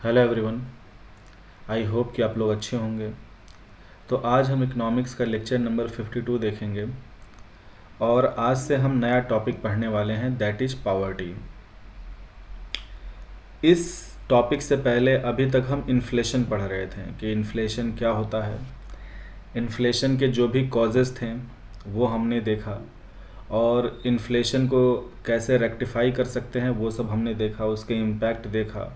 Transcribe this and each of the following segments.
Hello everyone. I hope कि आप लोग अच्छे होंगे। तो आज हम इकोनॉमिक्स का लेक्चर नंबर 52 देखेंगे और आज से हम नया टॉपिक पढ़ने वाले हैं, दैट इज़ पॉवर्टी। इस टॉपिक से पहले अभी तक हम इन्फ्लेशन पढ़ रहे थे कि इन्फ्लेशन क्या होता है। इन्फ्लेशन के जो भी कॉजेज़ थे वो हमने देखा और इन्फ्लेशन को कैसे रेक्टिफाई कर सकते हैं वो सब हमने देखा, उसके इम्पैक्ट देखा,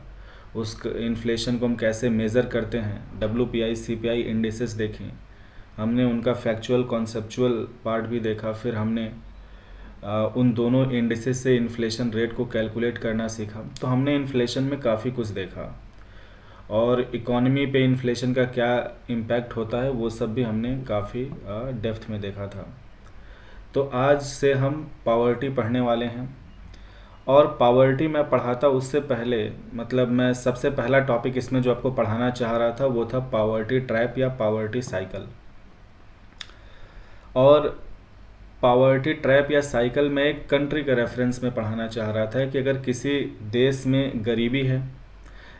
उस इन्फ्लेशन को हम कैसे मेज़र करते हैं। WPI CPI इंडिसेस देखें, हमने उनका फैक्चुअल कॉन्सेप्चुअल पार्ट भी देखा। फिर हमने उन दोनों इंडिसेस से इन्फ्लेशन रेट को कैलकुलेट करना सीखा। तो हमने इन्फ्लेशन में काफ़ी कुछ देखा और इकॉनमी पे इन्फ्लेशन का क्या इम्पैक्ट होता है वो सब भी हमने काफ़ी डेप्थ में देखा था। तो आज से हम पॉवर्टी पढ़ने वाले हैं और पॉवर्टी मैं पढ़ाता उससे पहले मतलब मैं सबसे पहला टॉपिक इसमें जो आपको पढ़ाना चाह रहा था वो था पॉवर्टी ट्रैप या पॉवर्टी साइकिल। और पॉवर्टी ट्रैप या साइकिल में एक कंट्री का रेफरेंस में पढ़ाना चाह रहा था कि अगर किसी देश में गरीबी है,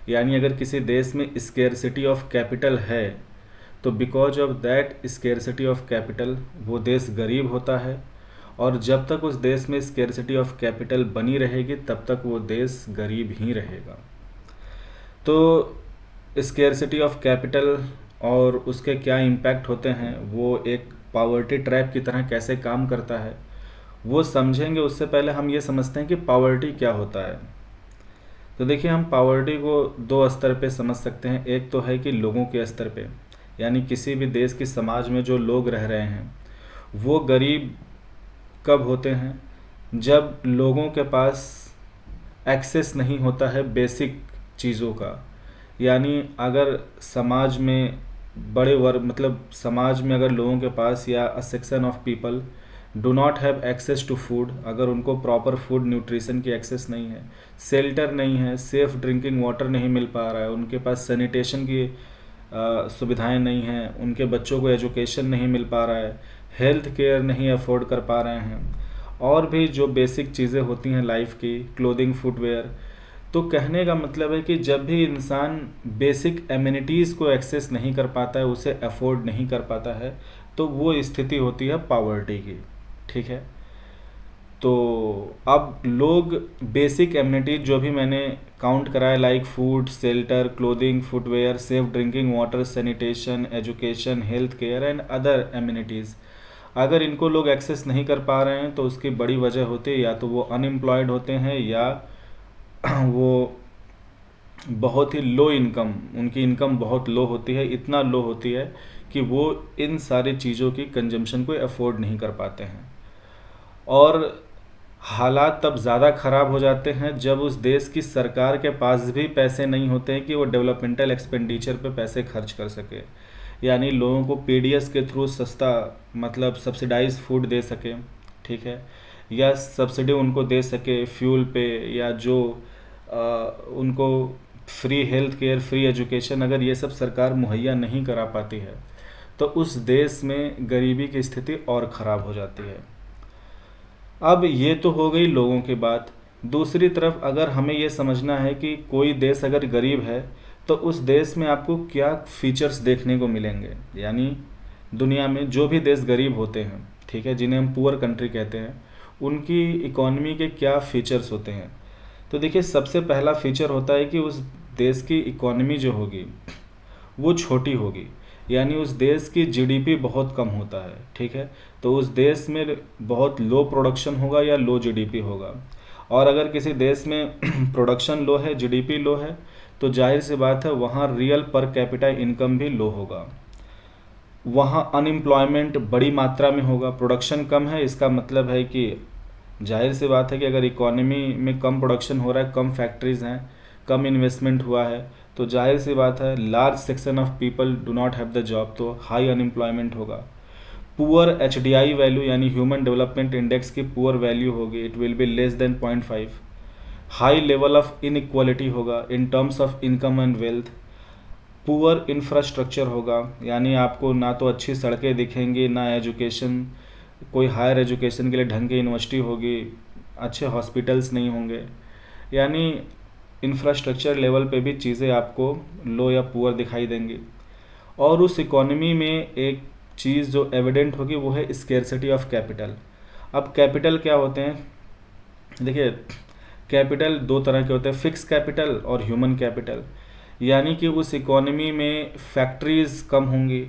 यानी अगर किसी देश में स्केर्सिटी ऑफ कैपिटल है, तो because of that scarcity of capital वो देश गरीब होता है और जब तक उस देश में स्केर्सिटी ऑफ कैपिटल बनी रहेगी तब तक वो देश गरीब ही रहेगा। तो स्केर्सिटी ऑफ कैपिटल और उसके क्या इम्पैक्ट होते हैं, वो एक पॉवर्टी ट्रैप की तरह कैसे काम करता है वो समझेंगे। उससे पहले हम ये समझते हैं कि पॉवर्टी क्या होता है। तो देखिए, हम पॉवर्टी को दो स्तर पे समझ सकते हैं। एक तो है कि लोगों के स्तर पे, यानी किसी भी देश की समाज में जो लोग रह रहे हैं वो गरीब कब होते हैं, जब लोगों के पास एक्सेस नहीं होता है बेसिक चीज़ों का। यानी अगर समाज में बड़े वर्ग मतलब समाज में अगर लोगों के पास या a section of people do not have access to food, अगर उनको प्रॉपर फूड न्यूट्रिशन की एक्सेस नहीं है, शेल्टर नहीं है, सेफ़ ड्रिंकिंग वाटर नहीं मिल पा रहा है, उनके पास सैनिटेशन की सुविधाएं नहीं हैं, उनके बच्चों को एजुकेशन नहीं मिल पा रहा है, हेल्थ केयर नहीं अफोर्ड कर पा रहे हैं, और भी जो बेसिक चीज़ें होती हैं लाइफ की, क्लोथिंग फुटवेयर। तो कहने का मतलब है कि जब भी इंसान बेसिक एमिनिटीज़ को एक्सेस नहीं कर पाता है, उसे अफोर्ड नहीं कर पाता है, तो वो स्थिति होती है पॉवर्टी की। ठीक है, तो अब लोग बेसिक एमिनिटीज जो भी मैंने काउंट कराया, like food, shelter, clothing, footwear, safe drinking water, sanitation, education, health care and other amenities, अगर इनको लोग एक्सेस नहीं कर पा रहे हैं तो उसकी बड़ी वजह होती है या तो वो अनएम्प्लॉयड होते हैं या वो बहुत ही लो इनकम, उनकी इनकम बहुत लो होती है, इतना लो होती है कि वो इन सारी चीज़ों की कंजम्पशन को अफोर्ड नहीं कर पाते हैं। और हालात तब ज़्यादा ख़राब हो जाते हैं जब उस देश की सरकार के पास भी पैसे नहीं होते हैं कि वो डेवलपमेंटल एक्सपेंडिचर पे पैसे खर्च कर सके, यानी लोगों को PDS के थ्रू सस्ता मतलब सब्सिडाइज फूड दे सके। ठीक है, या सब्सिडी उनको दे सके फ्यूल पे, या जो उनको free health care, free education, अगर ये सब सरकार मुहैया नहीं करा पाती है तो उस देश में गरीबी की स्थिति और ख़राब हो जाती है। अब ये तो हो गई लोगों की बात। दूसरी तरफ अगर हमें ये समझना है कि कोई देश अगर गरीब है तो उस देश में आपको क्या फीचर्स देखने को मिलेंगे, यानी दुनिया में जो भी देश गरीब होते हैं, ठीक है, जिन्हें हम पुअर कंट्री कहते हैं, उनकी इकॉनमी के क्या फीचर्स होते हैं। तो देखिए, सबसे पहला फीचर होता है कि उस देश की इकॉनमी जो होगी वो छोटी होगी, यानी उस देश की GDP बहुत कम होता है। ठीक है, तो उस देश में बहुत लो प्रोडक्शन होगा या लो GDP होगा। और अगर किसी देश में प्रोडक्शन लो है, GDP लो है, तो जाहिर सी बात है वहाँ रियल पर कैपिटा इनकम भी लो होगा, वहाँ अनएम्प्लॉयमेंट बड़ी मात्रा में होगा। प्रोडक्शन कम है, इसका मतलब है कि जाहिर सी बात है कि अगर इकोनॉमी में कम प्रोडक्शन हो रहा है, कम फैक्ट्रीज़ हैं, कम इन्वेस्टमेंट हुआ है, तो जाहिर सी बात है large section of people do not have the job, तो हाई अनएम्प्लॉयमेंट होगा। पुअर HDI वैल्यू यानी ह्यूमन डेवलपमेंट इंडेक्स की पुअर वैल्यू होगी, it will be less than 0.5। High level of inequality होगा in terms of income and wealth. Poor infrastructure होगा, यानी आपको ना तो अच्छी सड़कें दिखेंगी, ना एजुकेशन, कोई हायर एजुकेशन के लिए ढंग की यूनिवर्सिटी होगी, अच्छे हॉस्पिटल्स नहीं होंगे। यानी इंफ्रास्ट्रक्चर लेवल पे भी चीज़ें आपको लो या पुअर दिखाई देंगी। और उस इकोनॉमी में एक चीज़ जो एविडेंट होगी वो है स्केर्सिटी ऑफ कैपिटल। अब कैपिटल क्या होते हैं, देखिए कैपिटल दो तरह के होते हैं, फिक्स कैपिटल और ह्यूमन कैपिटल। यानी कि उस इकोनॉमी में फैक्ट्रीज़ कम होंगी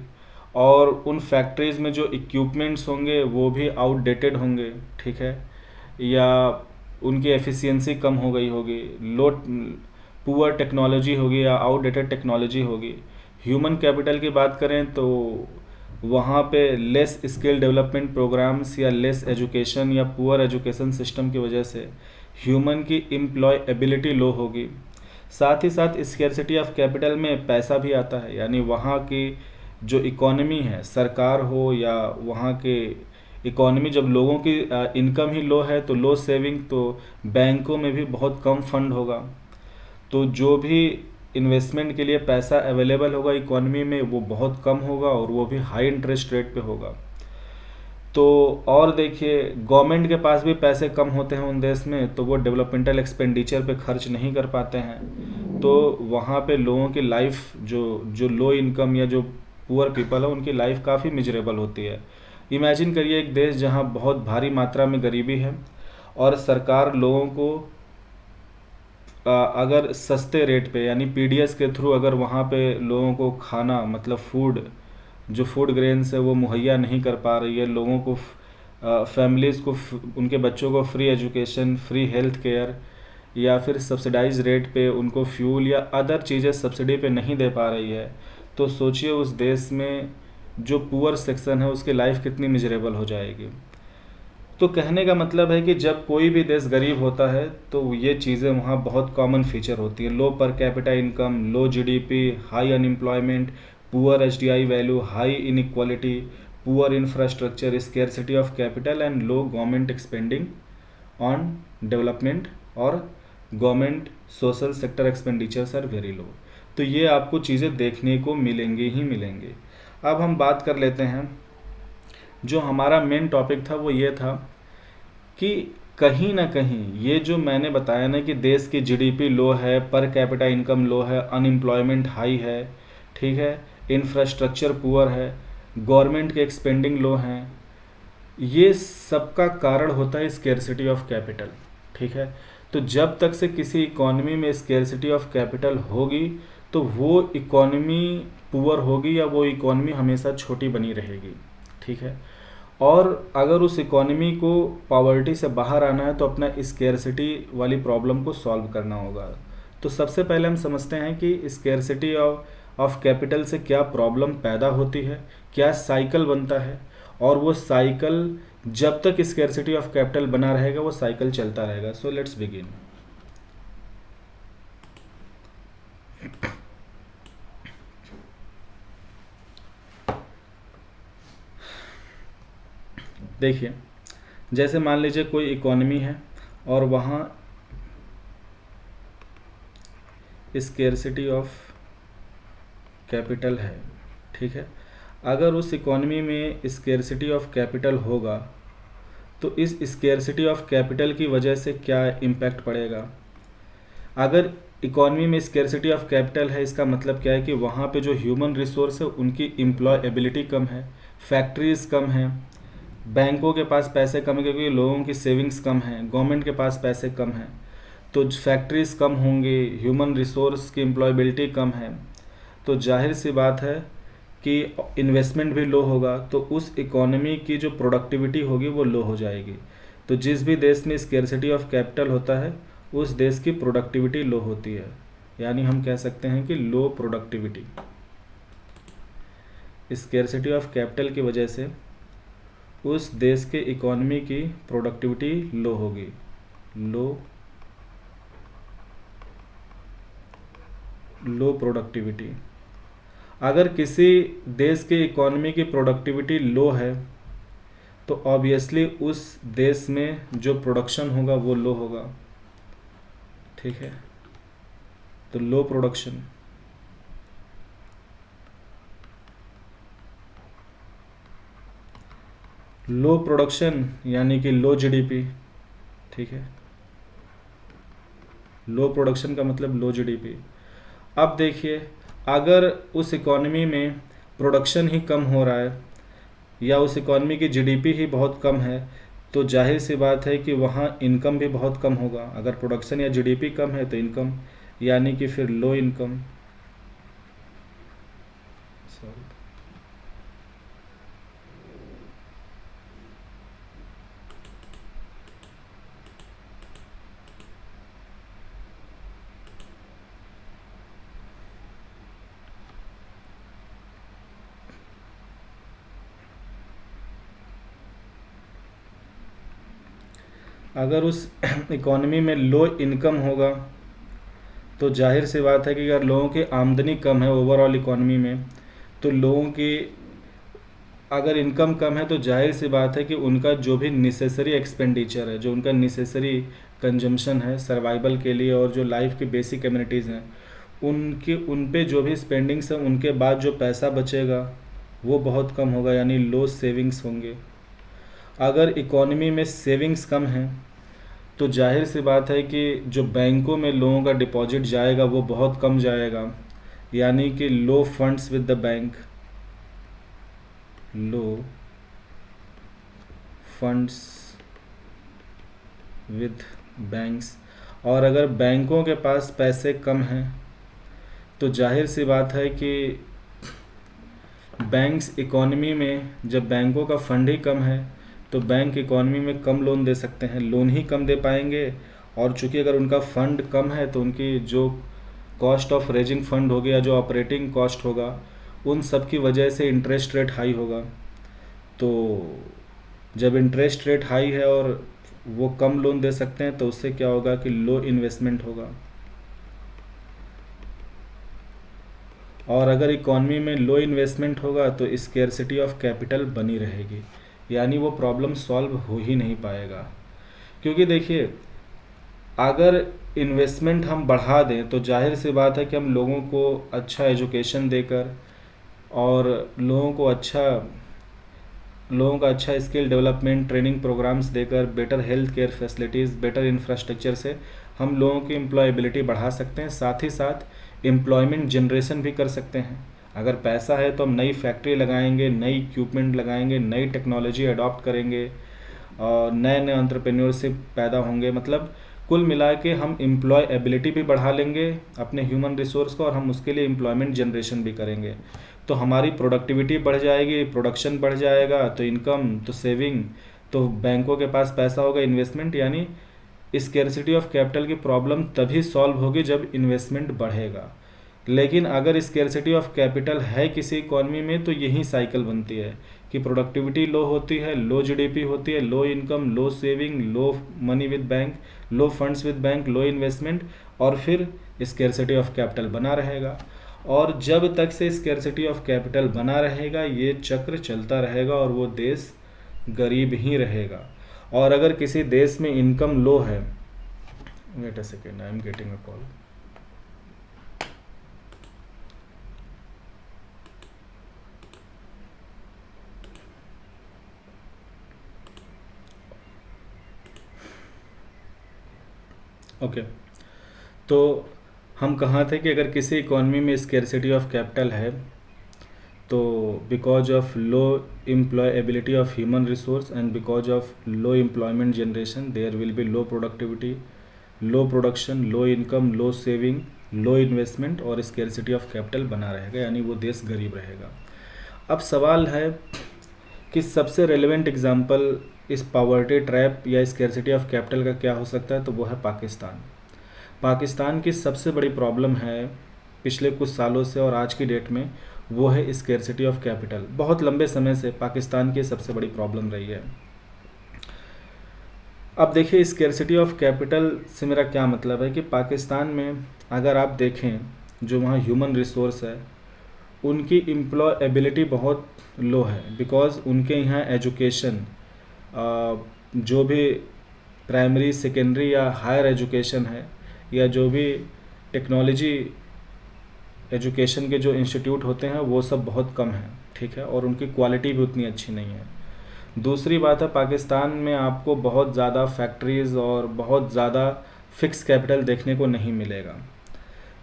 और उन फैक्ट्रीज़ में जो इक्विपमेंट्स होंगे वो भी आउटडेटेड होंगे, ठीक है, या उनकी एफिशिएंसी कम हो गई होगी, लो पुअर टेक्नोलॉजी होगी या आउटडेटेड टेक्नोलॉजी होगी। ह्यूमन कैपिटल की बात करें तो वहाँ पे लेस स्किल डेवलपमेंट प्रोग्राम्स या लेस एजुकेशन या पुअर एजुकेशन सिस्टम की वजह से ह्यूमन की एम्प्लॉयबिलिटी लो होगी। साथ ही साथ स्कैर्सिटी ऑफ कैपिटल में पैसा भी आता है, यानी वहाँ की जो इकोनॉमी है, सरकार हो या वहाँ के इकोनॉमी, जब लोगों की इनकम ही लो है तो लो सेविंग, तो बैंकों में भी बहुत कम फंड होगा, तो जो भी इन्वेस्टमेंट के लिए पैसा अवेलेबल होगा इकोनॉमी में वो बहुत कम होगा और वो भी हाई इंटरेस्ट रेट पे होगा। तो और देखिए गवर्नमेंट के पास भी पैसे कम होते हैं उन देश में, तो वो डेवलपमेंटल एक्सपेंडिचर पे खर्च नहीं कर पाते हैं, तो वहाँ पे लोगों की लाइफ जो जो लो इनकम या जो पुअर पीपल है उनकी लाइफ काफ़ी मिजरेबल होती है। इमेजिन करिए एक देश जहाँ बहुत भारी मात्रा में गरीबी है और सरकार लोगों को अगर सस्ते रेट पे यानी पीडीएस के थ्रू अगर वहाँ पे लोगों को खाना मतलब फूड, जो फूड ग्रेन्स है वो मुहैया नहीं कर पा रही है लोगों को, फैमिलीज़ को, उनके बच्चों को free education, free health care या फिर सब्सिडाइज रेट पे उनको फ्यूल या अदर चीज़ें सब्सिडी पे नहीं दे पा रही है, तो सोचिए उस देश में जो पुअर सेक्शन है उसकी लाइफ कितनी मिजरेबल हो जाएगी। तो कहने का मतलब है कि जब कोई भी देश गरीब होता है तो ये चीज़ें वहाँ बहुत कॉमन फीचर होती हैं, low per capita income, low GDP, high unemployment, poor HDI value, high inequality, poor infrastructure, scarcity of capital and low government expending on development और government social sector expenditures are very low. तो ये आपको चीज़ें देखने को मिलेंगी ही मिलेंगी। अब हम बात कर लेते हैं, जो हमारा मेन टॉपिक था वो ये था कि कहीं ना कहीं ये जो मैंने बताया ना कि देश की जीडीपी लो है, पर कैपिटा इनकम लो है, अनएम्प्लॉयमेंट हाई है, ठीक है, इंफ्रास्ट्रक्चर पुअर है, गवर्नमेंट के एक्सपेंडिंग लो हैं, ये सबका कारण होता है स्केर्सिटी ऑफ कैपिटल, ठीक है। तो जब तक से किसी इकोनॉमी में स्केर्सिटी ऑफ कैपिटल होगी तो वो इकोनॉमी पुअर होगी या वो इकोनॉमी हमेशा छोटी बनी रहेगी, ठीक है। और अगर उस इकोनॉमी को पॉवर्टी से बाहर आना है तो अपना स्केर्सिटी वाली प्रॉब्लम को सॉल्व करना होगा। तो सबसे पहले हम समझते हैं कि स्केर्सिटी ऑफ कैपिटल से क्या प्रॉब्लम पैदा होती है, क्या साइकिल बनता है, और वो साइकिल जब तक स्केर्सिटी ऑफ कैपिटल बना रहेगा वो साइकिल चलता रहेगा। So let's begin. देखिए जैसे मान लीजिए कोई इकोनॉमी है और वहाँ स्केर्सिटी ऑफ कैपिटल है, ठीक है। अगर उस इकोनॉमी में स्केर्सिटी ऑफ कैपिटल होगा तो इस स्केर्सिटी ऑफ कैपिटल की वजह से क्या इम्पैक्ट पड़ेगा। अगर इकोनॉमी में स्केर्सिटी ऑफ कैपिटल है इसका मतलब क्या है कि वहाँ पे जो ह्यूमन रिसोर्स है उनकी एम्प्लॉयबिलिटी कम है, फैक्ट्रीज़ कम हैं, बैंकों के पास पैसे कम है क्योंकि लोगों की सेविंग्स कम है, गवर्नमेंट के पास पैसे कम हैं, तो फैक्ट्रीज़ कम होंगी, ह्यूमन रिसोर्स की एम्प्लॉयबिलिटी कम है, तो जाहिर सी बात है कि इन्वेस्टमेंट भी लो होगा, तो उस इकोनॉमी की जो प्रोडक्टिविटी होगी वो लो हो जाएगी। तो जिस भी देश में स्केर्सिटी ऑफ कैपिटल होता है उस देश की प्रोडक्टिविटी लो होती है, यानी हम कह सकते हैं कि लो प्रोडक्टिविटी। स्केर्सिटी ऑफ कैपिटल की वजह से उस देश के इकोनॉमी की प्रोडक्टिविटी लो होगी, लो प्रोडक्टिविटी। अगर किसी देश के इकोनॉमी की प्रोडक्टिविटी लो है तो ऑब्वियसली उस देश में जो प्रोडक्शन होगा वो लो होगा, ठीक है। तो लो प्रोडक्शन, लो प्रोडक्शन यानी कि लो जीडीपी, ठीक है। लो प्रोडक्शन का मतलब लो जीडीपी। अब देखिए, अगर उस इकॉनमी में प्रोडक्शन ही कम हो रहा है या उस इकॉनमी की जीडीपी ही बहुत कम है, तो जाहिर सी बात है कि वहाँ इनकम भी बहुत कम होगा। अगर प्रोडक्शन या जीडीपी कम है तो इनकम, यानी कि फिर लो इनकम। सॉरी, अगर उस इकॉनमी में लो इनकम होगा तो जाहिर सी बात है कि अगर लोगों की आमदनी कम है ओवरऑल इकॉनमी में, तो लोगों की अगर इनकम कम है तो जाहिर सी बात है कि उनका जो भी नेसेसरी एक्सपेंडिचर है, जो उनका नेसेसरी कंजम्पशन है सर्वाइवल के लिए और जो लाइफ की बेसिक कम्युनिटीज़ हैं, उनकी उन पे जो भी स्पेंडिंग्स है उनके बाद जो पैसा बचेगा वो बहुत कम होगा, यानी लो सेविंग्स होंगे। अगर इकॉनमी में सेविंग्स कम है तो जाहिर सी बात है कि जो बैंकों में लोगों का डिपॉजिट जाएगा वो बहुत कम जाएगा, यानी कि low funds with the bank, low funds with banks. और अगर बैंकों के पास पैसे कम हैं तो जाहिर सी बात है कि बैंक्स इकॉनमी में, जब बैंकों का फंड ही कम है तो बैंक इकॉनमी में कम लोन दे सकते हैं, लोन ही कम दे पाएंगे। और चूंकि अगर उनका फंड कम है तो उनकी जो कॉस्ट ऑफ रेजिंग फंड हो गया, जो ऑपरेटिंग कॉस्ट होगा, उन सब की वजह से इंटरेस्ट रेट हाई होगा। तो जब इंटरेस्ट रेट हाई है और वो कम लोन दे सकते हैं तो उससे क्या होगा कि लो इन्वेस्टमेंट होगा। और अगर इकॉनमी में लो इन्वेस्टमेंट होगा तो स्केर्सिटी ऑफ कैपिटल बनी रहेगी, यानी वो प्रॉब्लम सॉल्व हो ही नहीं पाएगा। क्योंकि देखिए, अगर इन्वेस्टमेंट हम बढ़ा दें तो जाहिर सी बात है कि हम लोगों को अच्छा एजुकेशन देकर और लोगों का अच्छा स्किल डेवलपमेंट ट्रेनिंग प्रोग्राम्स देकर, better health care facilities, better infrastructure से हम लोगों की एम्प्लॉयबिलिटी बढ़ा सकते हैं। साथ ही साथ एम्प्लॉयमेंट जनरेशन भी कर सकते हैं। अगर पैसा है तो हम नई फैक्ट्री लगाएंगे, नई इक्विपमेंट लगाएंगे, नई टेक्नोलॉजी अडॉप्ट करेंगे और नए नए एंटरप्रेन्योरशिप पैदा होंगे। मतलब कुल मिला के हम एम्प्लॉयबिलिटी भी बढ़ा लेंगे अपने ह्यूमन रिसोर्स को, और हम उसके लिए एम्प्लॉयमेंट जनरेशन भी करेंगे। तो हमारी प्रोडक्टिविटी बढ़ जाएगी, प्रोडक्शन बढ़ जाएगा, तो इनकम, तो सेविंग, तो बैंकों के पास पैसा होगा, इन्वेस्टमेंट, यानी स्केर्सिटी ऑफ कैपिटल की प्रॉब्लम तभी सॉल्व होगी जब इन्वेस्टमेंट बढ़ेगा। लेकिन अगर स्केर्सिटी ऑफ कैपिटल है किसी इकॉनमी में तो यही साइकिल बनती है कि प्रोडक्टिविटी लो होती है, लो जीडीपी होती है, लो income, low saving, low money with bank, low funds with bank, low investment, और फिर स्केर्सिटी ऑफ कैपिटल बना रहेगा। और जब तक से स्केर्सिटी ऑफ कैपिटल बना रहेगा ये चक्र चलता रहेगा और वो देश गरीब ही रहेगा। और अगर किसी देश में इनकम लो है, wait a second, I am getting a call. Okay, तो हम कहाँ थे कि अगर किसी इकॉनमी में स्केर्सिटी ऑफ कैपिटल है तो because of low employability of human resource and because of low employment generation there will be low productivity, low production, low income, low saving, low investment, और स्केर्सिटी ऑफ कैपिटल बना रहेगा, यानी वो देश गरीब रहेगा। अब सवाल है कि सबसे रेलेवेंट एग्जांपल इस पावर्टी ट्रैप या स्केर्सिटी ऑफ कैपिटल का क्या हो सकता है, तो वो है पाकिस्तान। पाकिस्तान की सबसे बड़ी प्रॉब्लम है पिछले कुछ सालों से और आज की डेट में, वो है स्केर्सिटी ऑफ कैपिटल। बहुत लंबे समय से पाकिस्तान की सबसे बड़ी प्रॉब्लम रही है। अब देखिए, स्केर्सिटी ऑफ कैपिटल से मेरा क्या मतलब है कि पाकिस्तान में अगर आप देखें जो वहाँ ह्यूमन रिसोर्स है उनकी एम्प्लॉयबिलिटी बहुत लो है, बिकॉज़ उनके यहाँ एजुकेशन, जो भी प्राइमरी, सेकेंडरी या हायर एजुकेशन है, या जो भी टेक्नोलॉजी एजुकेशन के जो इंस्टीट्यूट होते हैं वो सब बहुत कम है, ठीक है, और उनकी क्वालिटी भी उतनी अच्छी नहीं है। दूसरी बात है, पाकिस्तान में आपको बहुत ज़्यादा फैक्ट्रीज़ और बहुत ज़्यादा फिक्स कैपिटल देखने को नहीं मिलेगा।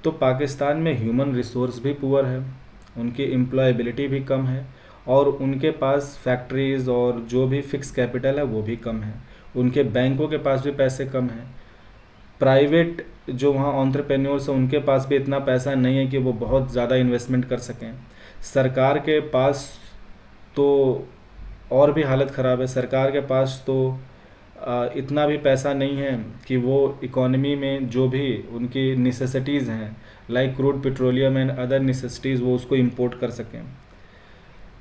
तो पाकिस्तान में ह्यूमन रिसोर्स भी पुअर है, उनकी एम्प्लॉयबिलिटी भी कम है, और उनके पास फैक्ट्रीज़ और जो भी फिक्स कैपिटल है वो भी कम है, उनके बैंकों के पास भी पैसे कम हैं, प्राइवेट जो वहाँ एंटरप्रेन्योर्स हैं उनके पास भी इतना पैसा नहीं है कि वो बहुत ज़्यादा इन्वेस्टमेंट कर सकें। सरकार के पास तो और भी हालत ख़राब है, सरकार के पास तो इतना भी पैसा नहीं है कि वो इकोनॉमी में जो भी उनकी नेसेसिटीज़ हैं like crude petroleum and other necessities वो उसको इंपोर्ट कर सकें।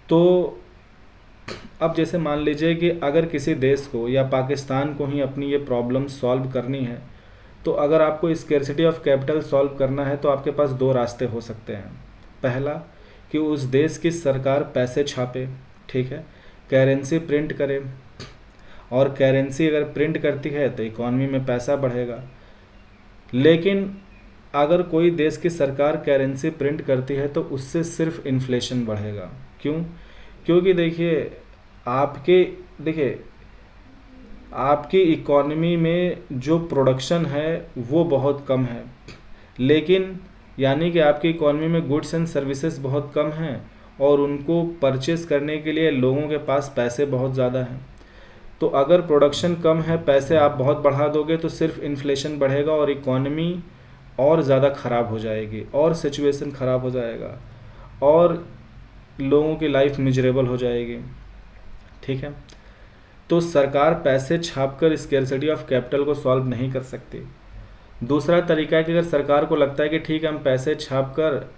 तो अब जैसे मान लीजिए कि अगर किसी देश को या पाकिस्तान को ही अपनी ये प्रॉब्लम सॉल्व करनी है, तो अगर आपको स्कैर्सिटी ऑफ कैपिटल सॉल्व करना है तो आपके पास दो रास्ते हो सकते हैं। पहला कि उस देश की सरकार पैसे छापे, ठीक है, करेंसी प्रिंट करे, और करेंसी अगर प्रिंट करती है तो इकॉनमी में पैसा बढ़ेगा। लेकिन अगर कोई देश की सरकार करेंसी प्रिंट करती है तो उससे सिर्फ इन्फ्लेशन बढ़ेगा। क्यों? क्योंकि देखिए आपकी इकॉनमी में जो प्रोडक्शन है वो बहुत कम है, लेकिन यानी कि आपकी इकॉनमी में गुड्स एंड सर्विसेज बहुत कम हैं और उनको परचेस करने के लिए लोगों के पास पैसे बहुत ज़्यादा हैं। तो अगर प्रोडक्शन कम है, पैसे आप बहुत बढ़ा दोगे तो सिर्फ इन्फ्लेशन बढ़ेगा और इकॉनमी और ज़्यादा ख़राब हो जाएगी और सिचुएशन ख़राब हो जाएगा और लोगों की लाइफ मिजरेबल हो जाएगी, ठीक है। तो सरकार पैसे छापकर स्कैर्सिटी ऑफ कैपिटल को सॉल्व नहीं कर सकती। दूसरा तरीका है कि अगर सरकार को लगता है कि ठीक है हम पैसे छापकर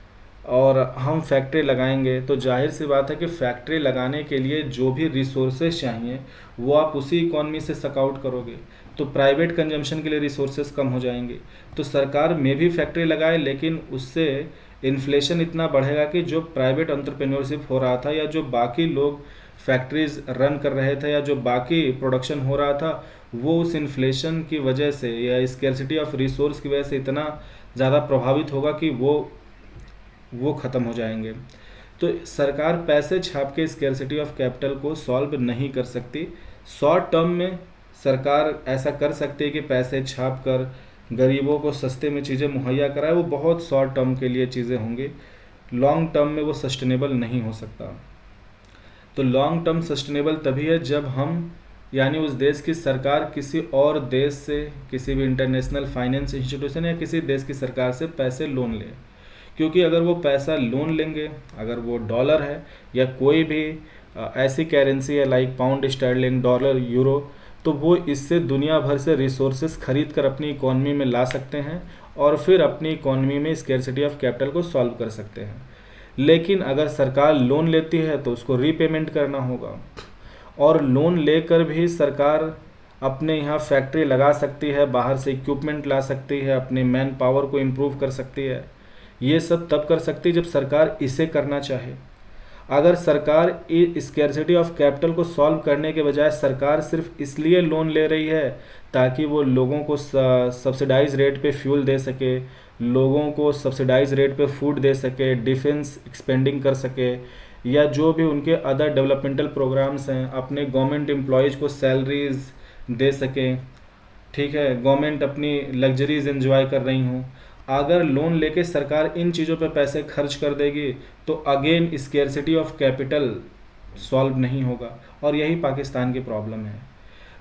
और हम फैक्ट्री लगाएंगे, तो जाहिर सी बात है कि फैक्ट्री लगाने के लिए जो भी रिसोर्सेज चाहिए वो आप उसी इकॉनमी से सक आउट करोगे, तो प्राइवेट कंजम्पशन के लिए रिसोर्सेज कम हो जाएंगे। तो सरकार में भी फैक्ट्री लगाए, लेकिन उससे इन्फ्लेशन इतना बढ़ेगा कि जो प्राइवेट एंटरप्रेन्योरशिप हो रहा था या जो बाकी लोग फैक्ट्रीज रन कर रहे थे या जो बाकी प्रोडक्शन हो रहा था वो उस इन्फ्लेशन की वजह से या स्कैर्सिटी ऑफ रिसोर्स की वजह से इतना ज़्यादा प्रभावित होगा कि वो ख़त्म हो जाएंगे। तो सरकार पैसे छाप के स्कैर्सिटी ऑफ कैपिटल को सॉल्व नहीं कर सकती। शॉर्ट टर्म में सरकार ऐसा कर सकती है कि पैसे छाप कर गरीबों को सस्ते में चीज़ें मुहैया कराए, वो बहुत शॉर्ट टर्म के लिए चीज़ें होंगी, लॉन्ग टर्म में वो सस्टेनेबल नहीं हो सकता। तो लॉन्ग टर्म सस्टेनेबल तभी है जब हम यानी उस देश की सरकार किसी और देश से, किसी भी इंटरनेशनल फाइनेंस इंस्टीट्यूशन या किसी देश की सरकार से पैसे लोन ले। क्योंकि अगर वो पैसा लोन लेंगे, अगर वो डॉलर है या कोई भी ऐसी करेंसी है like pound sterling, dollar, euro, तो वो इससे दुनिया भर से रिसोर्सेज खरीद कर अपनी इकॉनमी में ला सकते हैं और फिर अपनी इकॉनमी में स्कैर्सिटी ऑफ कैपिटल को सॉल्व कर सकते हैं। लेकिन अगर सरकार लोन लेती है तो उसको रीपेमेंट करना होगा, और लोन लेकर भी सरकार अपने यहाँ फैक्ट्री लगा सकती है, बाहर से इक्विपमेंट ला सकती है, अपने मैन पावर को इम्प्रूव कर सकती है। ये सब तब कर सकती है जब सरकार इसे करना चाहे। अगर सरकार स्कैर्सिटी ऑफ कैपिटल को सॉल्व करने के बजाय सरकार सिर्फ इसलिए लोन ले रही है ताकि वो लोगों को सब्सिडाइज रेट पे फ्यूल दे सके, लोगों को सब्सिडाइज रेट पे फूड दे सके, डिफेंस एक्सपेंडिंग कर सके, या जो भी उनके अदर डेवलपमेंटल प्रोग्राम्स हैं, अपने गवर्नमेंट एम्प्लॉयज़ को सैलरीज दे सकें, ठीक है, गवर्नमेंट अपनी लग्जरीज एंजॉय कर रही हूँ। अगर लोन लेके सरकार इन चीज़ों पे पैसे खर्च कर देगी तो again scarcity of capital solve नहीं होगा, और यही पाकिस्तान की प्रॉब्लम है।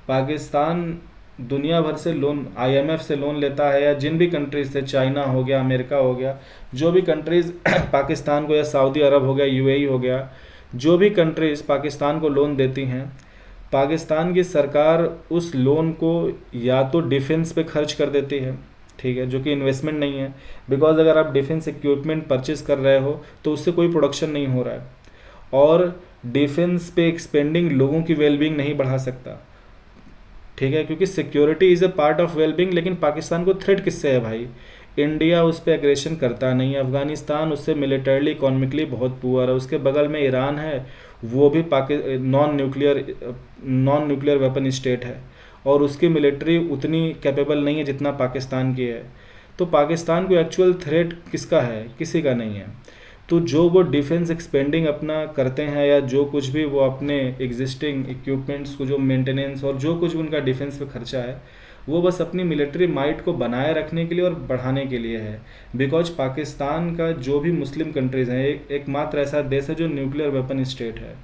पाकिस्तान दुनिया भर से लोन, IMF से लोन लेता है या जिन भी कंट्रीज से, चाइना हो गया, अमेरिका हो गया, जो भी कंट्रीज़ पाकिस्तान को, या सऊदी अरब हो गया, UAE हो गया, जो भी कंट्रीज़ पाकिस्तान को लोन देती हैं, पाकिस्तान की सरकार उस लोन को या तो डिफेंस पे खर्च कर देती है, ठीक है, जो कि इन्वेस्टमेंट नहीं है, बिकॉज अगर आप डिफेंस इक्विपमेंट परचेज कर रहे हो तो उससे कोई प्रोडक्शन नहीं हो रहा है, और डिफेंस पे एक्सपेंडिंग लोगों की वेलबींग नहीं बढ़ा सकता, ठीक है, क्योंकि security is a part of wellbeing. लेकिन पाकिस्तान को थ्रेट किससे है भाई? इंडिया उस पर एग्रेशन करता नहीं है, अफगानिस्तान उससे मिलिटरली इकोनॉमिकली बहुत पुअर है, उसके बगल में ईरान है, वो भी नॉन न्यूक्लियर वेपन स्टेट है और उसकी मिलिट्री उतनी कैपेबल नहीं है जितना पाकिस्तान की है। तो पाकिस्तान को एक्चुअल थ्रेट किसका है? किसी का नहीं है। तो जो वो डिफेंस एक्सपेंडिंग अपना करते हैं या जो कुछ भी वो अपने एग्जिस्टिंग इक्विपमेंट्स को जो मेंटेनेंस और जो कुछ भी उनका डिफेंस पे खर्चा है, वो बस अपनी मिलिट्री माइट को बनाए रखने के लिए और बढ़ाने के लिए है। बिकॉज पाकिस्तान का जो भी मुस्लिम कंट्रीज़ हैं, एकमात्र ऐसा देश है जो न्यूक्लियर वेपन स्टेट है,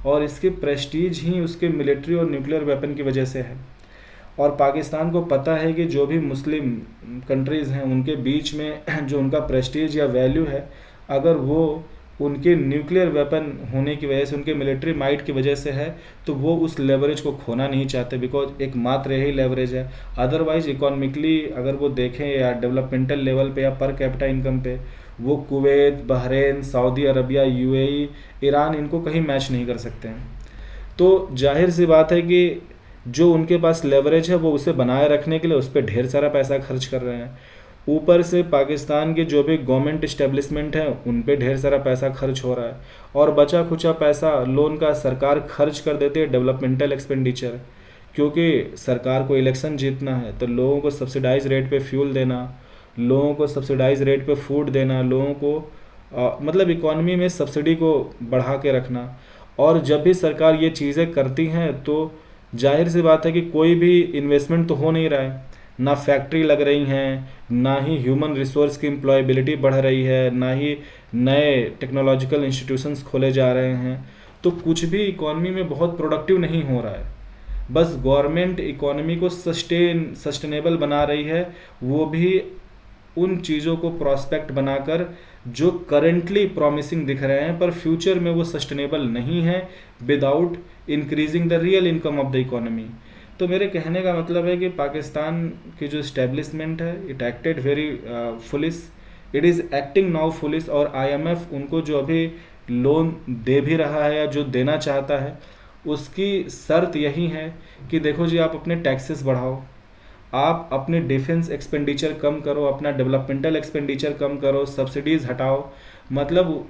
और इसकी प्रेस्टीज ही उसके मिलिट्री और न्यूक्लियर वेपन की वजह से है। और पाकिस्तान को पता है कि जो भी मुस्लिम कंट्रीज़ हैं उनके बीच में जो उनका प्रेस्टीज या वैल्यू है, अगर वो उनके न्यूक्लियर वेपन होने की वजह से, उनके मिलिट्री माइट की वजह से है, तो वो उस लेवरेज को खोना नहीं चाहते, बिकॉज एक मात्र यही लेवरेज है। अदरवाइज इकोनॉमिकली अगर वो देखें या डेवलपमेंटल लेवल पे या पर कैपिटा इनकम पे, वो Kuwait, Bahrain, Saudi Arabia, UAE, Iran, इनको कहीं मैच नहीं कर सकते हैं। तो जाहिर सी बात है कि जो उनके पास लेवरेज है वो उसे बनाए रखने के लिए उस पर ढेर सारा पैसा खर्च कर रहे हैं। ऊपर से पाकिस्तान के जो भी गवर्नमेंट इस्टेब्लिशमेंट हैं उन पे ढेर सारा पैसा खर्च हो रहा है, और बचा खुचा पैसा लोन का सरकार खर्च कर देती है डेवलपमेंटल एक्सपेंडिचर। क्योंकि सरकार को इलेक्शन जीतना है तो लोगों को सब्सिडाइज रेट पे फ्यूल देना, लोगों को सब्सिडाइज रेट पे फूड देना, लोगों को मतलब इकॉनमी में सब्सिडी को बढ़ा के रखना। और जब भी सरकार ये चीज़ें करती हैं तो जाहिर सी बात है कि कोई भी इन्वेस्टमेंट तो हो नहीं रहा है, ना फैक्ट्री लग रही हैं, ना ही ह्यूमन रिसोर्स की एम्प्लॉयबिलिटी बढ़ रही है, ना ही नए टेक्नोलॉजिकल इंस्टीट्यूशंस खोले जा रहे हैं। तो कुछ भी इकॉनमी में बहुत प्रोडक्टिव नहीं हो रहा है। बस गवर्नमेंट इकॉनमी को सस्टेनेबल बना रही है, वो भी उन चीज़ों को प्रॉस्पेक्ट बनाकर जो करेंटली प्रॉमिसिंग दिख रहे हैं पर फ्यूचर में वो सस्टेनेबल नहीं है, without increasing the real income of the economy. तो मेरे कहने का मतलब है कि पाकिस्तान की जो इस्टेब्लिशमेंट है, it acted very foolish, it is acting now foolish. और आईएमएफ उनको जो अभी लोन दे भी रहा है या जो देना चाहता है, उसकी शर्त यही है कि देखो जी, आप अपने टैक्सेस बढ़ाओ, आप अपने डिफेंस एक्सपेंडिचर कम करो, अपना डेवलपमेंटल एक्सपेंडिचर कम करो, सब्सिडीज़ हटाओ। मतलब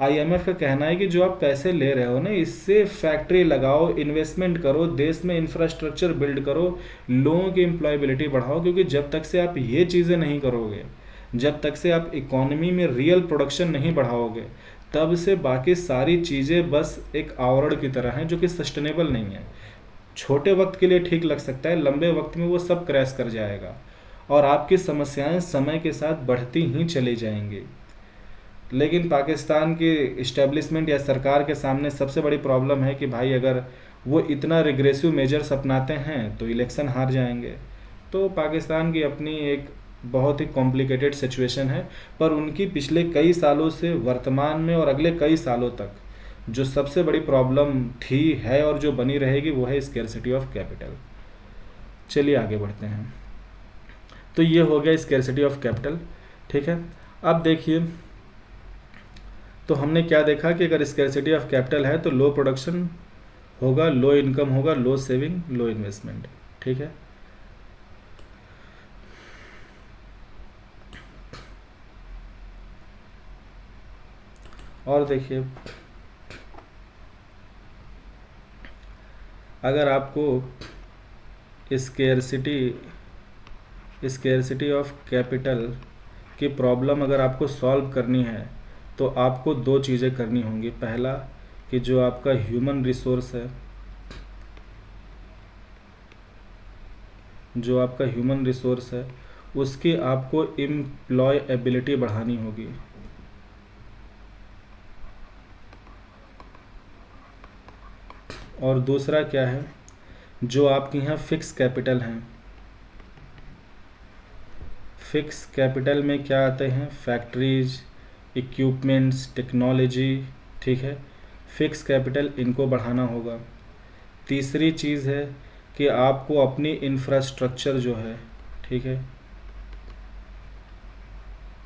आईएमएफ का कहना है कि जो आप पैसे ले रहे हो ना, इससे फैक्ट्री लगाओ, इन्वेस्टमेंट करो, देश में इंफ्रास्ट्रक्चर बिल्ड करो, लोगों की एम्प्लॉयबिलिटी बढ़ाओ। क्योंकि जब तक से आप ये चीज़ें नहीं करोगे, जब तक से आप इकोनॉमी में रियल प्रोडक्शन नहीं बढ़ाओगे, तब से बाकी सारी चीज़ें बस एक आवरण की तरह हैं जो कि सस्टेनेबल नहीं है। छोटे वक्त के लिए ठीक लग सकता है, लंबे वक्त में वो सब क्रैश कर जाएगा और आपकी समस्याएं समय के साथ बढ़ती ही चली जाएंगी। लेकिन पाकिस्तान की इस्टेब्लिशमेंट या सरकार के सामने सबसे बड़ी प्रॉब्लम है कि भाई अगर वो इतना रिग्रेसिव मेजर्स अपनाते हैं तो इलेक्शन हार जाएंगे। तो पाकिस्तान की अपनी एक बहुत ही कॉम्प्लिकेटेड सिचुएशन है, पर उनकी पिछले कई सालों से वर्तमान में और अगले कई सालों तक जो सबसे बड़ी प्रॉब्लम थी, है और जो बनी रहेगी, वो है स्कैरसिटी ऑफ कैपिटल। चलिए आगे बढ़ते हैं। तो ये हो गया स्कैरसिटी ऑफ कैपिटल, ठीक है। अब देखिए, तो हमने क्या देखा कि अगर स्कैरसिटी ऑफ कैपिटल है तो लो प्रोडक्शन होगा, लो इनकम होगा, लो सेविंग, लो इन्वेस्टमेंट, ठीक है। और देखिए, अगर आपको स्कैरसिटी ऑफ कैपिटल की प्रॉब्लम अगर आपको सॉल्व करनी है तो आपको दो चीज़ें करनी होंगी। पहला कि जो आपका ह्यूमन रिसोर्स है, जो आपका ह्यूमन रिसोर्स है उसकी आपको एम्प्लॉयबिलिटी बढ़ानी होगी। और दूसरा क्या है, जो आपके यहाँ फिक्स कैपिटल हैं, फिक्स कैपिटल में क्या आते हैं, फैक्ट्रीज, इक्विपमेंट्स, टेक्नोलॉजी, ठीक है। फिक्स कैपिटल इनको बढ़ाना होगा। तीसरी चीज़ है कि आपको अपनी इंफ्रास्ट्रक्चर जो है, ठीक है,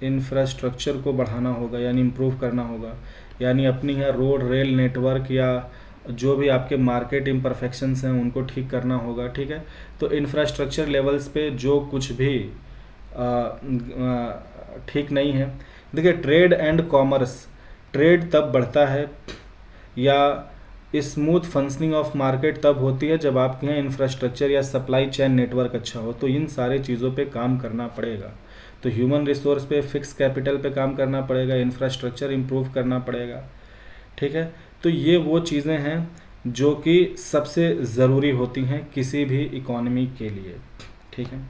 इंफ्रास्ट्रक्चर को बढ़ाना होगा, यानी इम्प्रूव करना होगा। यानी अपनी यहाँ रोड, रेल नेटवर्क या जो भी आपके मार्केट इम्परफेक्शंस हैं उनको ठीक करना होगा, ठीक है। तो इंफ्रास्ट्रक्चर लेवल्स पे जो कुछ भी ठीक नहीं है, देखिए ट्रेड एंड कॉमर्स, ट्रेड तब बढ़ता है या स्मूथ फंक्शनिंग ऑफ मार्केट तब होती है जब आपके यहाँ इंफ्रास्ट्रक्चर या सप्लाई चेन नेटवर्क अच्छा हो। तो इन सारे चीज़ों पे काम करना पड़ेगा। तो ह्यूमन रिसोर्स पे, फिक्स कैपिटल पे काम करना पड़ेगा, इंफ्रास्ट्रक्चर इम्प्रूव करना पड़ेगा, ठीक है। तो ये वो चीज़ें हैं जो कि सबसे ज़रूरी होती हैं किसी भी इकोनॉमी के लिए, ठीक है।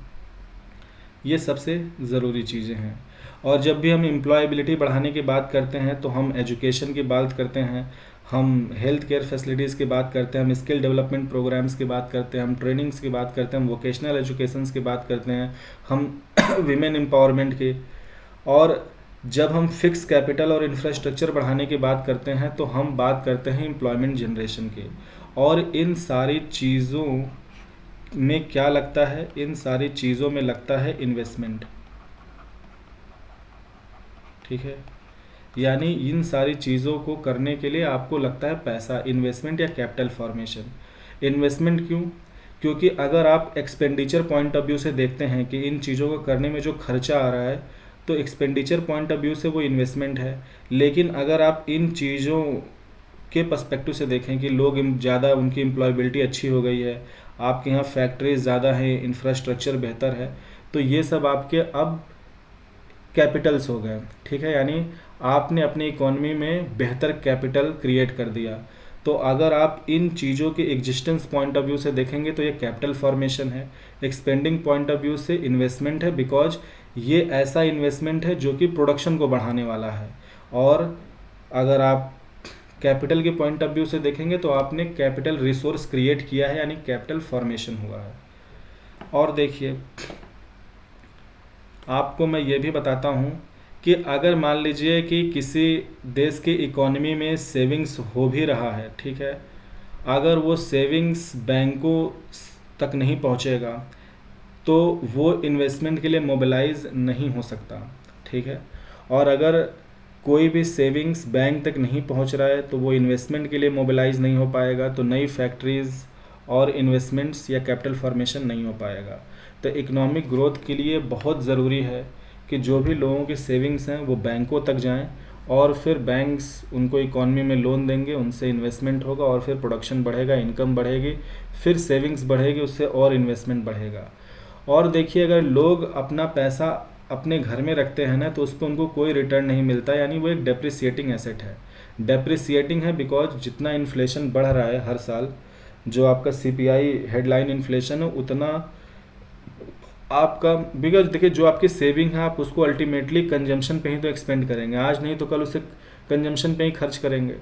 ये सबसे ज़रूरी चीज़ें हैं। और जब भी हम एम्प्लॉयबिलिटी बढ़ाने की बात करते हैं तो हम एजुकेशन की बात करते हैं, हम हेल्थ केयर फैसिलिटीज़ की बात करते हैं, हम स्किल डेवलपमेंट प्रोग्राम्स की बात करते हैं, हम ट्रेनिंग्स की बात करते हैं, हम वोकेशनल एजुकेशंस की बात करते हैं, हम विमेन एम्पावरमेंट की। और जब हम फिक्स कैपिटल और इंफ्रास्ट्रक्चर बढ़ाने की बात करते हैं तो हम बात करते हैं एम्प्लॉयमेंट जनरेशन की। और इन सारी चीज़ों में क्या लगता है? इन सारी चीज़ों में लगता है इन्वेस्टमेंट, ठीक है। यानी इन सारी चीज़ों को करने के लिए आपको लगता है पैसा, इन्वेस्टमेंट या कैपिटल फॉर्मेशन। इन्वेस्टमेंट क्यों? क्योंकि अगर आप एक्सपेंडिचर पॉइंट ऑफ व्यू से देखते हैं कि इन चीज़ों को करने में जो खर्चा आ रहा है, तो एक्सपेंडिचर पॉइंट ऑफ व्यू से वो इन्वेस्टमेंट है। लेकिन अगर आप इन चीज़ों के पर्सपेक्टिव से देखें कि लोग ज़्यादा, उनकी एम्प्लॉयबिलिटी अच्छी हो गई है, आपके यहाँ फैक्ट्रीज ज़्यादा हैं, इंफ्रास्ट्रक्चर बेहतर है, तो ये सब आपके अब कैपिटल्स हो गए, ठीक है। यानी आपने अपनी इकोनॉमी में बेहतर कैपिटल क्रिएट कर दिया। तो अगर आप इन चीज़ों के एग्जिस्टेंस पॉइंट ऑफ व्यू से देखेंगे तो ये कैपिटल फॉर्मेशन है। एक्सपेंडिंग पॉइंट ऑफ व्यू से इन्वेस्टमेंट है, बिकॉज ये ऐसा इन्वेस्टमेंट है जो कि प्रोडक्शन को बढ़ाने वाला है। और अगर आप कैपिटल के पॉइंट ऑफ व्यू से देखेंगे तो आपने कैपिटल रिसोर्स क्रिएट किया है, यानी कैपिटल फॉर्मेशन हुआ है। और देखिए, आपको मैं ये भी बताता हूँ कि अगर मान लीजिए कि किसी देश की इकोनॉमी में सेविंग्स हो भी रहा है, ठीक है, अगर वो सेविंग्स बैंकों तक नहीं पहुँचेगा तो वो इन्वेस्टमेंट के लिए मोबिलाइज नहीं हो सकता, ठीक है। और अगर कोई भी सेविंग्स बैंक तक नहीं पहुंच रहा है तो वो इन्वेस्टमेंट के लिए मोबिलाइज नहीं हो पाएगा, तो नई फैक्ट्रीज़ और इन्वेस्टमेंट्स या कैपिटल फॉर्मेशन नहीं हो पाएगा। तो इकोनॉमिक ग्रोथ के लिए बहुत ज़रूरी है कि जो भी लोगों की सेविंग्स हैं वो बैंकों तक जाएं, और फिर बैंक्स उनको इकोनॉमी में लोन देंगे, उनसे इन्वेस्टमेंट होगा और फिर प्रोडक्शन बढ़ेगा, इनकम बढ़ेगी, फिर सेविंग्स बढ़ेगी, उससे और इन्वेस्टमेंट बढ़ेगा। और देखिए, अगर लोग अपना पैसा अपने घर में रखते हैं ना तो उस पर उनको कोई रिटर्न नहीं मिलता, यानी वो एक डेप्रिसिएटिंग एसेट है। डेप्रिसिएटिंग है बिकॉज जितना इन्फ्लेशन बढ़ रहा है हर साल, जो आपका सीपीआई हेडलाइन इन्फ्लेशन है, उतना आपका, बिकॉज देखिए जो आपकी सेविंग है आप उसको अल्टीमेटली कंजम्पशन पे ही तो एक्सपेंड करेंगे, आज नहीं तो कल उसे कंजम्पशन पे ही खर्च करेंगे।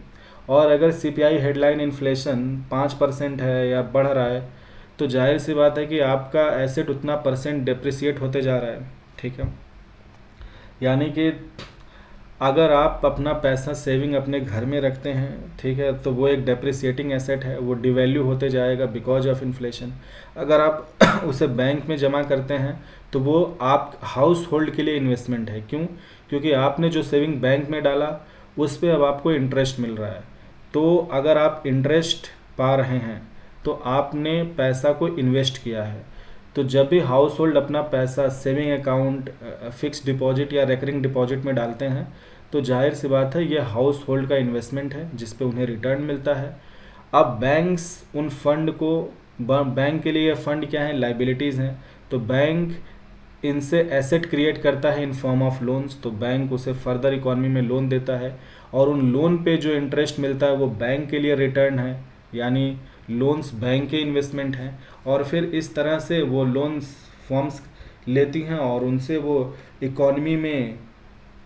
और अगर सीपीआई हेडलाइन इन्फ्लेशन 5% है या बढ़ रहा है तो जाहिर सी बात है कि आपका एसेट उतना परसेंट डेप्रिसिएट होते जा रहा है, ठीक है। यानी कि अगर आप अपना पैसा सेविंग अपने घर में रखते हैं, ठीक है, तो वो एक डेप्रिसिएटिंग एसेट है, वो डिवैल्यू होते जाएगा बिकॉज ऑफ इन्फ्लेशन। अगर आप उसे बैंक में जमा करते हैं तो वो आप हाउस होल्ड के लिए इन्वेस्टमेंट है। क्यों? क्योंकि आपने जो सेविंग बैंक में डाला उस पर अब आपको इंटरेस्ट मिल रहा है। तो अगर आप इंटरेस्ट पा रहे हैं तो आपने पैसा को इन्वेस्ट किया है। तो जब भी हाउस होल्ड अपना पैसा सेविंग अकाउंट, फिक्स डिपॉजिट या रेकरिंग डिपॉजिट में डालते हैं तो जाहिर सी बात है ये हाउस होल्ड का इन्वेस्टमेंट है जिस पे उन्हें रिटर्न मिलता है। अब बैंक्स उन फंड को, बैंक के लिए ये फंड क्या है? लाइबिलिटीज़ हैं। तो बैंक इनसे एसेट क्रिएट करता है इन फॉर्म ऑफ लोन्स, तो बैंक उसे फर्दर इकोनॉमी में लोन देता है और उन लोन पे जो इंटरेस्ट मिलता है वो बैंक के लिए रिटर्न है, यानी लोन्स बैंक के इन्वेस्टमेंट हैं। और फिर इस तरह से वो लोन्स फॉर्म्स लेती हैं और उनसे वो इकोनॉमी में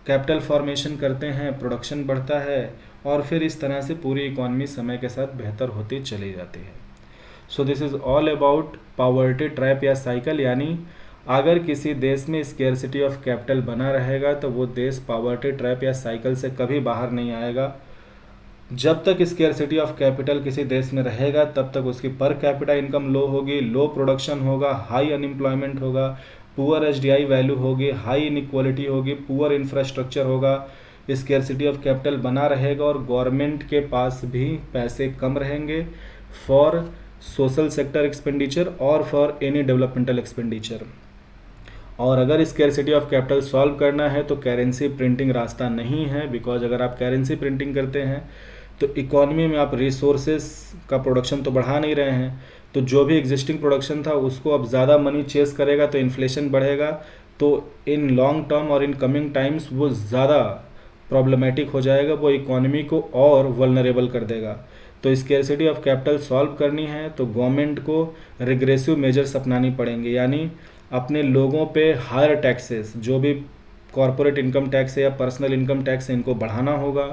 कैपिटल फॉर्मेशन करते हैं, प्रोडक्शन बढ़ता है और फिर इस तरह से पूरी इकोनॉमी समय के साथ बेहतर होती चली जाती है। So this is all about poverty trap या साइकिल, यानी अगर किसी देश में स्केर्सिटी ऑफ कैपिटल बना रहेगा तो वो देश पॉवर्टी ट्रैप या साइकिल से कभी बाहर नहीं आएगा। जब तक स्केर्सिटी ऑफ कैपिटल किसी देश में रहेगा तब तक उसकी पर कैपिटा इनकम लो होगी, लो प्रोडक्शन होगा, हाई अनएम्प्लॉयमेंट होगा, पुअर एचडीआई वैल्यू होगी, हाई इनइक्वालिटी होगी, पुअर इंफ्रास्ट्रक्चर होगा, स्केर्सिटी ऑफ कैपिटल बना रहेगा और गवर्नमेंट के पास भी पैसे कम रहेंगे फॉर सोशल सेक्टर एक्सपेंडिचर और फॉर एनी डेवलपमेंटल एक्सपेंडिचर। और अगर स्केर्सिटी ऑफ कैपिटल सॉल्व करना है तो करेंसी प्रिंटिंग रास्ता नहीं है, बिकॉज अगर आप करेंसी प्रिंटिंग करते हैं तो इकोनॉमी में आप रिसोर्सेस का प्रोडक्शन तो बढ़ा नहीं रहे हैं, तो जो भी एग्जिस्टिंग प्रोडक्शन था उसको अब ज़्यादा मनी चेस करेगा तो इन्फ्लेशन बढ़ेगा, तो इन लॉन्ग टर्म और इन कमिंग टाइम्स वो ज़्यादा प्रॉब्लमेटिक हो जाएगा, वो इकोनॉमी को और वल्नरेबल कर देगा। तो स्केर्सिटी ऑफ कैपिटल सॉल्व करनी है तो गवर्नमेंट को रिग्रेसिव मेजर्स अपनानी पड़ेंगे, यानी अपने लोगों पे हायर टैक्सेस, जो भी कॉरपोरेट इनकम टैक्स है या पर्सनल इनकम टैक्स है, इनको बढ़ाना होगा।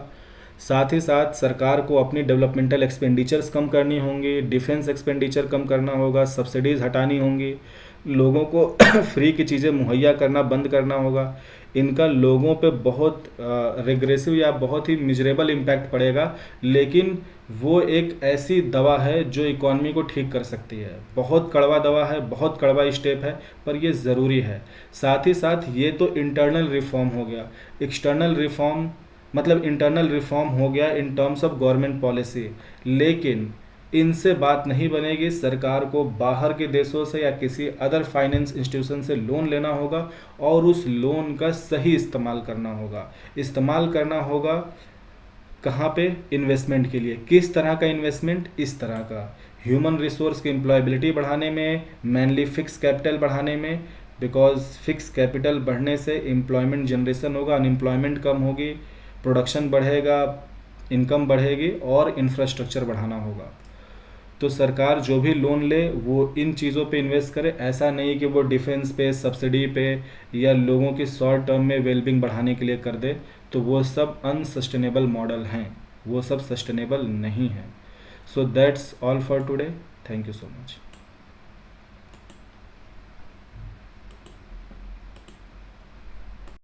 साथ ही साथ सरकार को अपनी डेवलपमेंटल एक्सपेंडिचर्स कम करनी होंगी, डिफेंस एक्सपेंडिचर कम करना होगा, सब्सिडीज़ हटानी होंगी, लोगों को फ्री की चीज़ें मुहैया करना बंद करना होगा। इनका लोगों पे बहुत रिग्रेसिव या बहुत ही मिजरेबल इम्पैक्ट पड़ेगा, लेकिन वो एक ऐसी दवा है जो इकॉनमी को ठीक कर सकती है। बहुत कड़वा दवा है, बहुत कड़वा स्टेप है, पर ये ज़रूरी है। साथ ही साथ ये तो इंटरनल रिफॉर्म हो गया, एक्सटर्नल रिफॉर्म मतलब इंटरनल रिफॉर्म हो गया इन टर्म्स ऑफ गवर्नमेंट पॉलिसी, लेकिन इनसे बात नहीं बनेगी। सरकार को बाहर के देशों से या किसी अदर फाइनेंस इंस्टीट्यूशन से लोन लेना होगा और उस लोन का सही इस्तेमाल करना होगा। इस्तेमाल करना होगा कहाँ पे? इन्वेस्टमेंट के लिए। किस तरह का इन्वेस्टमेंट? इस तरह का ह्यूमन रिसोर्स की एम्प्लॉयबिलिटी बढ़ाने में, मेनली फिक्स कैपिटल बढ़ाने में, बिकॉज फिक्स कैपिटल बढ़ने से एम्प्लॉयमेंट जनरेशन होगा, अनएम्प्लॉयमेंट कम होगी, प्रोडक्शन बढ़ेगा, इनकम बढ़ेगी और इंफ्रास्ट्रक्चर बढ़ाना होगा। तो सरकार जो भी लोन ले वो इन चीज़ों पे इन्वेस्ट करे, ऐसा नहीं कि वो डिफेंस पे, सब्सिडी पे या लोगों की शॉर्ट टर्म में वेलबिंग बढ़ाने के लिए कर दे, तो वो सब अनसस्टेनेबल मॉडल हैं, वो सब सस्टेनेबल नहीं हैं। So that's all for today. Thank you so much.